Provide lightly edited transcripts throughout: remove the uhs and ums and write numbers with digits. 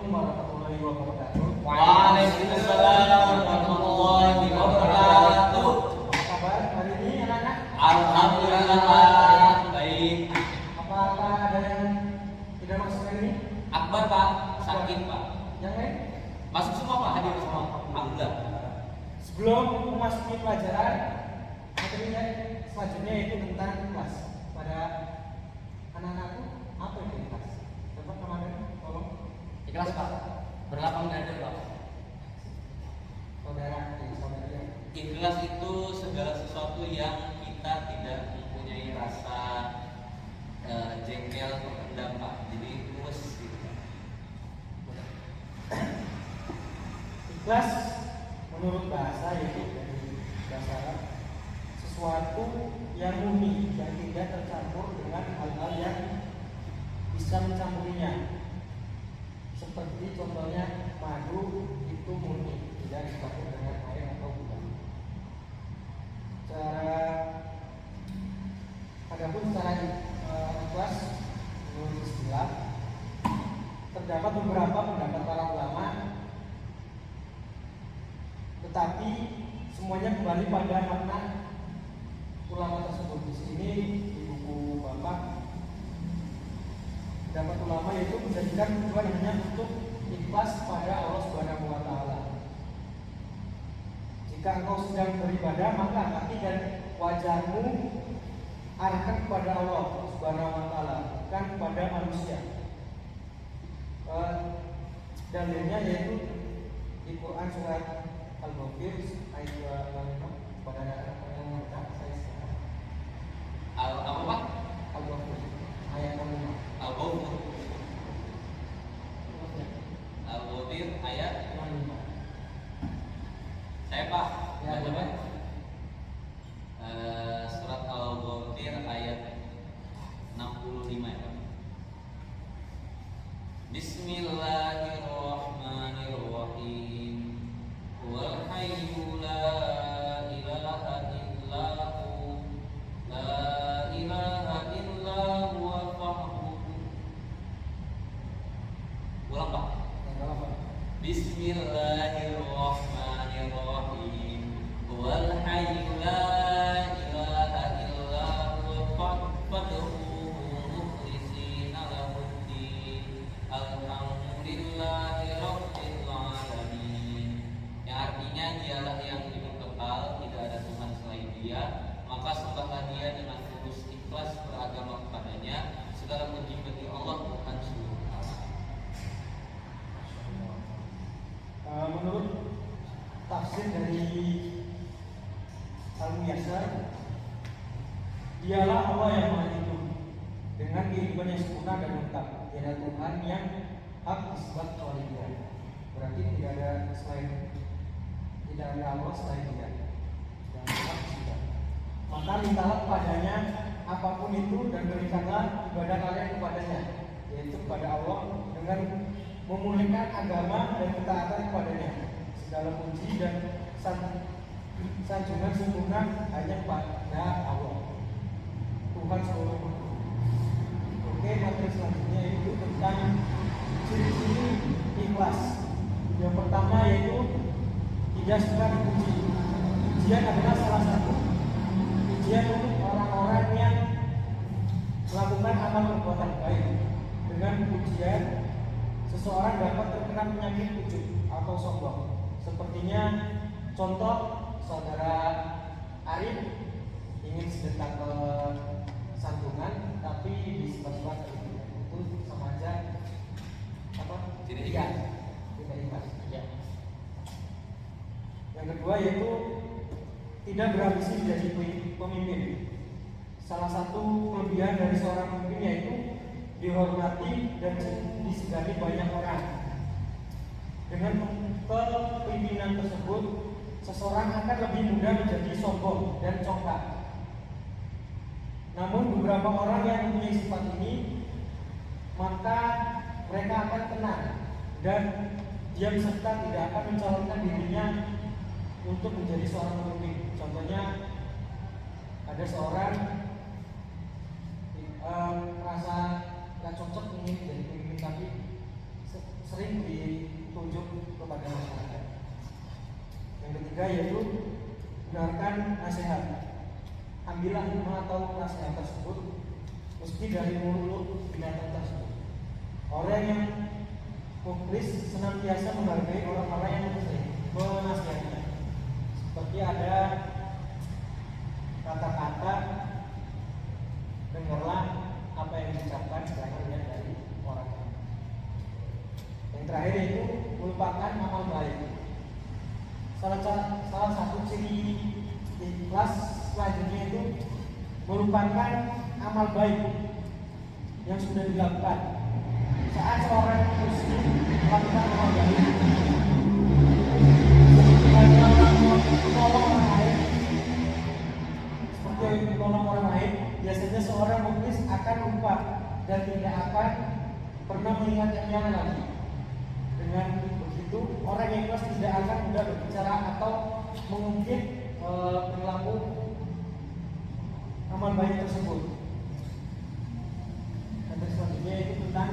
Assalamualaikum warahmatullahi wabarakatuh. Waalaikumsalam warahmatullahi wabarakatuh. Apa kabar hari ini anak-anak? Alhamdulillah baik. Apakah ada yang tidak masuk hari ini? Akbar Pak, sakit Pak. Yang lain? Masuk semua Pak, hadir semua. Alhamdulillah. Sebelum memasuki pelajaran, materinya selanjutnya yaitu tentang kelas. Pada anak-anakku, apa itu kelas? Coba kemarin, tolong. Ikhlas Pak. Berlapang dada Pak. Saudara, saudari. Ikhlas itu segala sesuatu yang kita tidak mempunyai rasa jengkel terendam Pak. Jadi luwes gitu Pak. Ikhlas menurut bahasa yaitu dari bahasa Arab sesuatu yang murni yang tidak tercampur dengan hal-hal yang bisa mencampurinya. Seperti contohnya madu itu murni, tidak dicampur dengan air atau gula. Adapun secara ikhlas menurut istilah terdapat beberapa pendapat para ulama, tetapi semuanya kembali pada makna ulama tersebut. Di sini di buku Bapak pendapat ulama yaitu menjadikan tujuan hanya untuk ikhlas pada Allah Subhanahu wa taala. Jika engkau sedang beribadah, maka hati dan wajahmu arahkan kepada Allah Subhanahu wa taala, bukan kepada manusia. Dalilnya yaitu di Quran surat Al-Ghafir ayat 25 pada anak-anak yang membaca saya sekarang. Apa Pak? Al-Ghafir ayat 25. Al-Ghafir. Al-Ghafir ayat 25. saya Pak. Ya, Baca, coba. Pak. Surat Al-Ghafir ayat 65 ya Pak. Bismillahirrahmanirrahim. Wal hayyu la ilaha illahu la ilaha illa huwa fa'budu. Ulang Pak. Bismillahirrahmanirrahim. Wal hayyu la ilaha illa huwa fa'buduhu mukhlishina lahuddin. Alhamdulillahi rabbil alamin. Yang artinya dialah yang hidup kekal, tidak ada Tuhan selain Dia, maka sembahlah Dia dengan tulus ikhlas beragama kepadanya. Segala puji bagi Allah Tuhan seluruh alam. Menurut tafsir dari Al-Muyassar, dialah Allah yang Maha Hidup dengan kehidupan yang sempurna dan lengkap. Tiada Tuhan yang hak disembah kecuali Dia. Berarti tidak ada Allah selain Dia. Dan hak disembah. Maka mintalah kepadanya apapun itu dan berikanlah ibadah kalian kepadanya, yaitu kepada Allah dengan memulihkan agama dan ketaatan kepadanya. Segala puji dan sanjungan sempurna hanya pada Allah, Tuhan seluruh makhluk. Oke, materi selanjutnya itu tentang ciri-ciri ikhlas. Yang pertama yaitu tidak suka dipuji. Pujian adalah salah satu pujian untuk orang-orang yang melakukan amal perbuatan baik. Dengan pujian seseorang dapat terkena penyakit ujub atau sombong. Sepertinya contoh saudara Arif ingin sedetak ke santungan tapi disebut-sebut itu sama aja apa? Tidak ikhlas. Tidak ikhlas. Ya. Yang kedua yaitu tidak berambisi menjadi pemimpin. Salah satu kelebihan dari seorang pemimpin yaitu dihormati dan disegani banyak orang. Dengan kepemimpinan tersebut, seseorang akan lebih mudah menjadi sombong dan congkak. Namun beberapa orang yang mempunyai sifat ini, maka mereka akan tenang dan diam serta tidak akan mencalonkan dirinya untuk menjadi seorang pemimpin. Contohnya ada seorang merasa gak cocok ingin jadi pemimpin tapi sering ketiga yaitu dengarkan nasihat. Ambillah hikmah atau nasihat tersebut meski dari mulut binatang tersebut. Orang yang mukhlis senantiasa menghargai orang-orang yang menasihatinya. Seperti ada kata-kata, dengarlah apa yang diucapkan, jangan lihat dari orang lain. Yang terakhir yaitu melupakan amal baik. Salah satu ciri ikhlas selanjutnya itu melupakan amal baik yang sudah dilakukan. Saat seorang muslim melakukan amal baik, menolong orang lain, seperti menolong orang lain, biasanya seorang muklis akan lupa dan tidak akan pernah mengingatnya lagi. Dengan begitu, orang yang ikhlas tidak akan mudah berbicara atau mengungkit perilaku amal baik tersebut. Dan selanjutnya itu tentang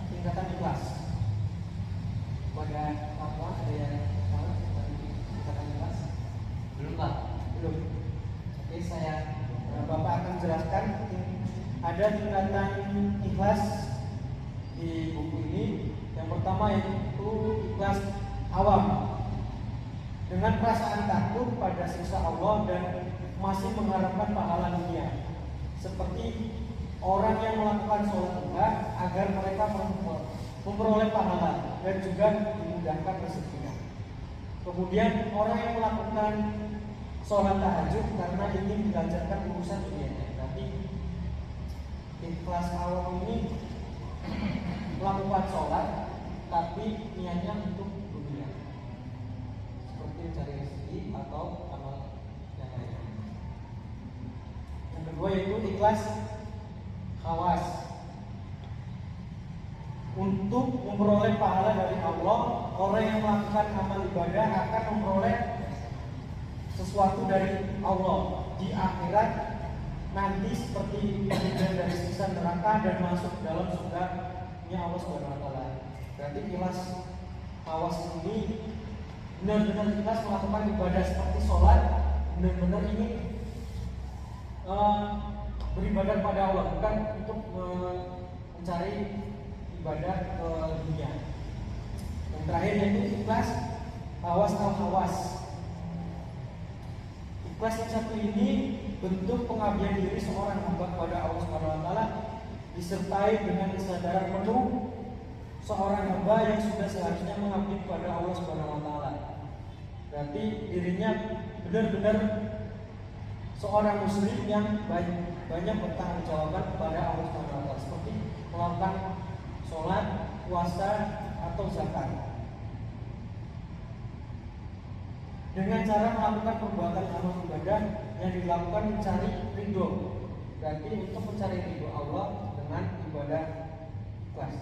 tingkatan ikhlas. Pada apa ada yang tahu tentang tingkatan ikhlas? Belum Pak? Belum. Oke, Bapak akan jelaskan ada tingkatan ikhlas di buku ini. Yang pertama yaitu ikhlas awam, dengan perasaan takut pada siksa Allah dan masih mengharapkan pahala dunia, seperti orang yang melakukan sholat duha agar mereka memperoleh pahala dan juga dimudahkan rezekinya. Kemudian orang yang melakukan sholat tahajud karena ingin dilancarkan urusan dunianya. Berarti ikhlas awam ini melakukan sholat tapi niatnya untuk dunia, seperti mencari rezeki atau amal yang lain. Yang kedua yaitu ikhlas khawas, untuk memperoleh pahala dari Allah. Orang yang melakukan amal ibadah akan memperoleh sesuatu dari Allah di akhirat nanti, seperti bagian dari siksa neraka dan masuk dalam surga-Nya Allah Subhanahu wa taala. Berarti ikhlas khawas ini benar-benar ikhlas melakukan ibadah seperti sholat, benar-benar ingin beribadah pada Allah, bukan untuk mencari ibadah ke dunia. Yang terakhir yaitu ikhlas hawas al-hawas. Ikhlas yang satu ini bentuk pengabdian diri seorang hamba kepada Allah Subhanahu wa taala disertai dengan kesadaran penuh seorang hamba yang sudah seharusnya mengabdi kepada Allah Subhanahu wa taala. Berarti dirinya benar-benar seorang muslim yang banyak bertanggung jawab kepada Allah Subhanahu wa taala, seperti melakukan sholat, puasa atau zakat. Dengan cara melakukan perbuatan amal ibadah yang dilakukan mencari ridho. Berarti untuk mencari ridho Allah dengan ibadah ikhlas,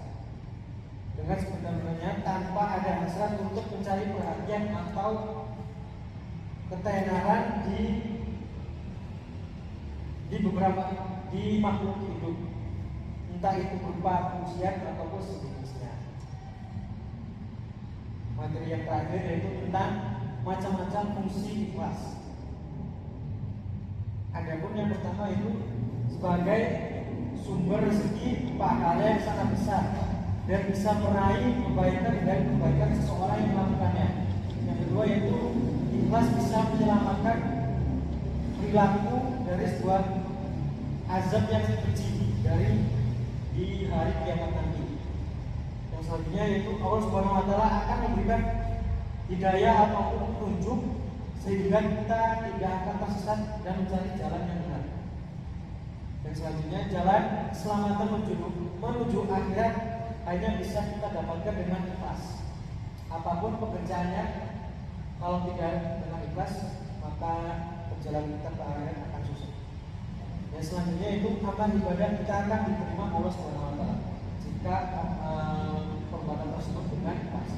dengan sebenarnya tanpa ada hasrat untuk mencari perhatian atau ketenaran di makhluk hidup, entah itu berupa pujian ataupun sejenisnya. Materi yang terakhir yaitu tentang macam-macam fungsi ikhlas. Adapun yang pertama itu sebagai sumber rezeki pahala yang sangat besar dan bisa meraih kebaikan dan kebaikan seseorang yang melakukannya. Yang kedua yaitu ikhlas bisa menyelamatkan perilaku dari sebuah azab yang keji dari di hari kiamat nanti. Yang selanjutnya yaitu Allah Subhanahu wa taala akan memberikan hidayah ataupun petunjuk sehingga kita tidak akan tersesat dan mencari jalan yang benar. Dan selanjutnya jalan keselamatan menuju akhirat hanya bisa kita dapatkan dengan ikhlas. Apapun pekerjaannya, kalau tidak dengan ikhlas maka perjalanan kita ke akhirat akan susah. Dan selanjutnya itu amal ibadah kita akan diterima Allah Subhanahu wa taala jika perbuatan tersebut dengan ikhlas,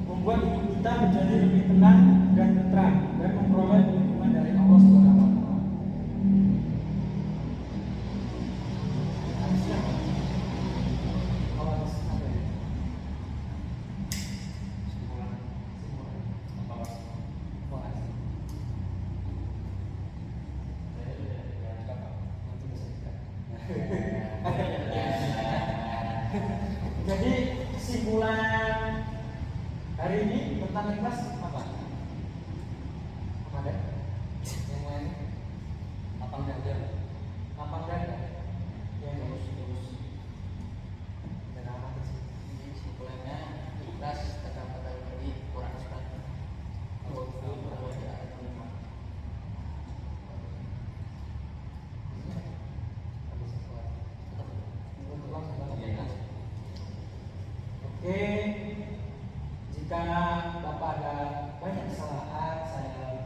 membuat hidup kita menjadi lebih tenang dan tentram dan memperoleh perlindungan dari Allah Subhanahu wa taala. Jadi kesimpulan hari ini tentang ikhlas apa? Apa ada? Yang lain? Lapang dada. Lapang dada. Yang terus. Dan apa sih? Jadi kesimpulannya ikhlas kata-kata tadi kurang sekali. Oke, jika Bapak ada banyak kesalahan, saya